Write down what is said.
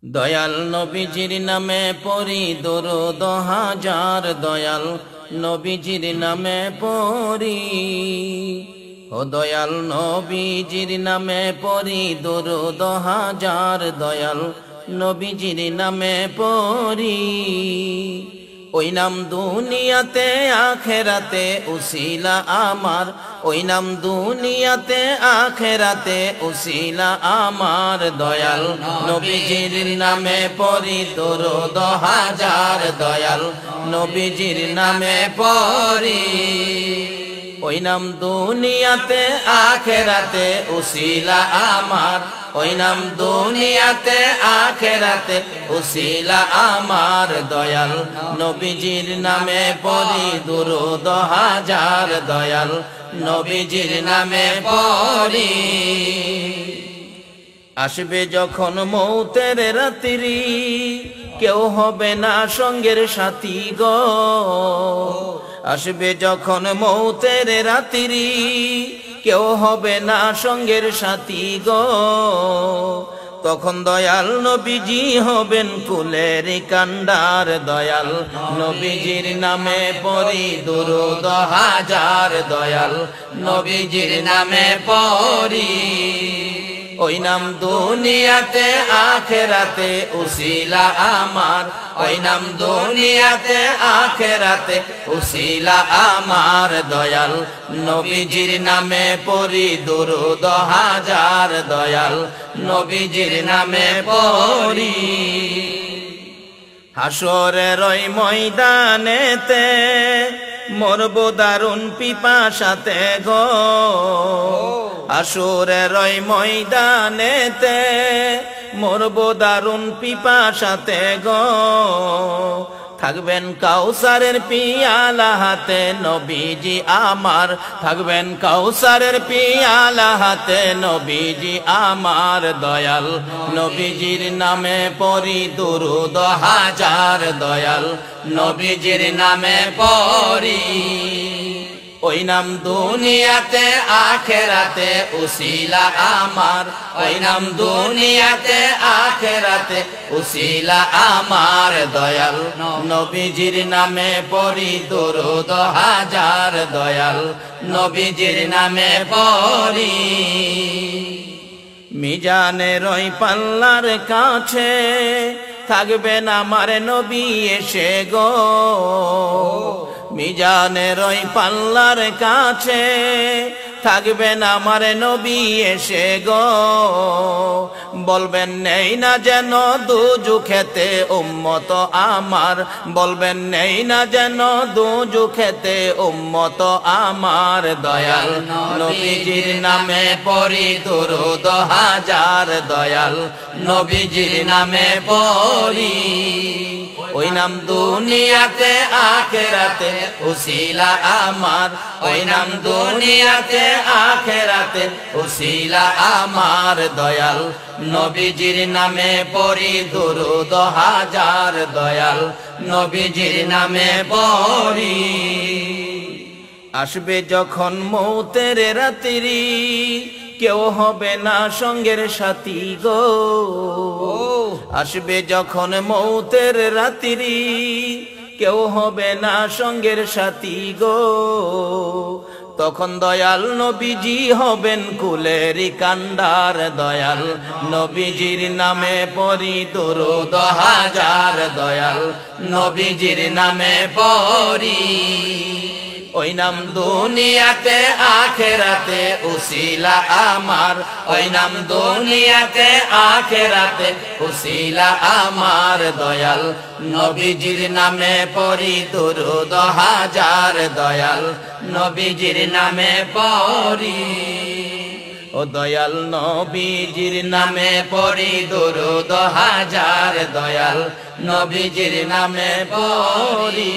দয়াল নবীজির নামে পড়ি দরুদ হাজার, দয়াল নবীজির নামে পড়ি। ও দয়াল নবীজির নামে পড়ি দরুদ হাজার, দয়াল নবীজির নামে পড়ি। ওই নাম দুনিয়াতে আখেরাতে উসিলা আমার, ওই নাম দুনিয়াতে আখেরাতে উসিলা আমার। দয়াল নবীজির নামে পড়ি দরুদ হাজার, দয়াল নবীজির নামে পড়ি। ওই নাম দুনিয়াতে আখেরাতে উসিলা আমার, ওই নাম দুনিয়াতে আখেরাতে উসিলা আমার। দয়াল নবীজির নামে পড়ি দরুদ হাজার, দয়াল নবীজির নামে পড়ি। আসবে যখন মৌতের রাত্রি, কেউ হবে না সঙ্গের সাথী গো। আসবে যখন মৌতের রাত্রি, কেউ হবে না সঙ্গের সাথী গো। তখন দয়াল নবীজি হবেন কুলের কান্ডার, দয়াল নবীজির নামে পড়ি দরুদ হাজার, দয়াল নবীজির নামে পড়ি। ওই নাম দুনিয়াতে আখেরাতে উসিলা আমার, ওই নাম দুনিয়াতে আখেরাতে উসিলা আমার। দয়াল নবীজির নামে পড়ি দরুদ হাজার, দয়াল নবীজির নামে পড়ি। হাসরের ওই ময়দানেতে মরব দারুণ পিপাসাতে গো। হাসরের ওই ময়দানেতে মরব দারুণ পিপাসাতে গো। থাকবেন কাউসারের পিয়ালা হাতে নবীজি আমার, থাকবেন কাউসারের পিয়ালা হাতে নবীজি আমার। দয়াল নবীজির নামে পড়ি দরুদ হাজার, দয়াল নবীজির নামে পড়ি। ওই নাম দুনিয়াতে আখেরাতে উসিলা আমার, ওই নাম দুনিয়াতে আখেরাতে উসিলা আমার। দয়াল নবীজির নামে পড়ি দরুদ হাজার, দয়াল নবীজির নামে পড়ি। মিজানের ওই পাল্লার কাছে থাকবেন আমার নবী এসে গো। মিজানের ওই পাল্লার কাছে থাকবেন আমার নবী এসে গো। বলবেন নেই না যেন দুজুখেতে উম্মত আমার, বলবেন নেই না যেন দুজুখেতে উম্মত আমার। দয়াল নবীজির নামে পড়ি দরুদ হাজার, দয়াল নবীজির নামে পড়ি। ওই নাম দুনিয়াতে আখেরাতে উসিলা আমার, ওই নাম দুনিয়াতে আখেরাতে উসিলা আমার। দয়াল নবীজির নামে পড়ি দরুদ হাজার, দয়াল নবীজির নামে পড়ি। আসবে যখন মৌতের রাত্রি, কেউ হবে না সঙ্গের সাথী গো। আসবে যখন মৌতের রাত্রি, কেউ হবে না সঙ্গের সাথী গো। তখন দয়াল নবীজি হবেন কুলের কান্ডার, দয়াল নবীজির নামে পড়ি দরুদ হাজার, দয়াল নবীজির নামে পড়ি। ওই নাম দুনিয়াতে আখেরাতে উসিলা আমার, ওই নাম দুনিয়াতে আখেরাতে উসিলা আমার। দয়াল নবীজির নামে পড়ি দরুদ হাজার, দয়াল নবীজির নামে পড়ি। ও দয়াল নবীজির নামে পড়ি দরুদ হাজার, দয়াল নবীজির নামে পড়ি।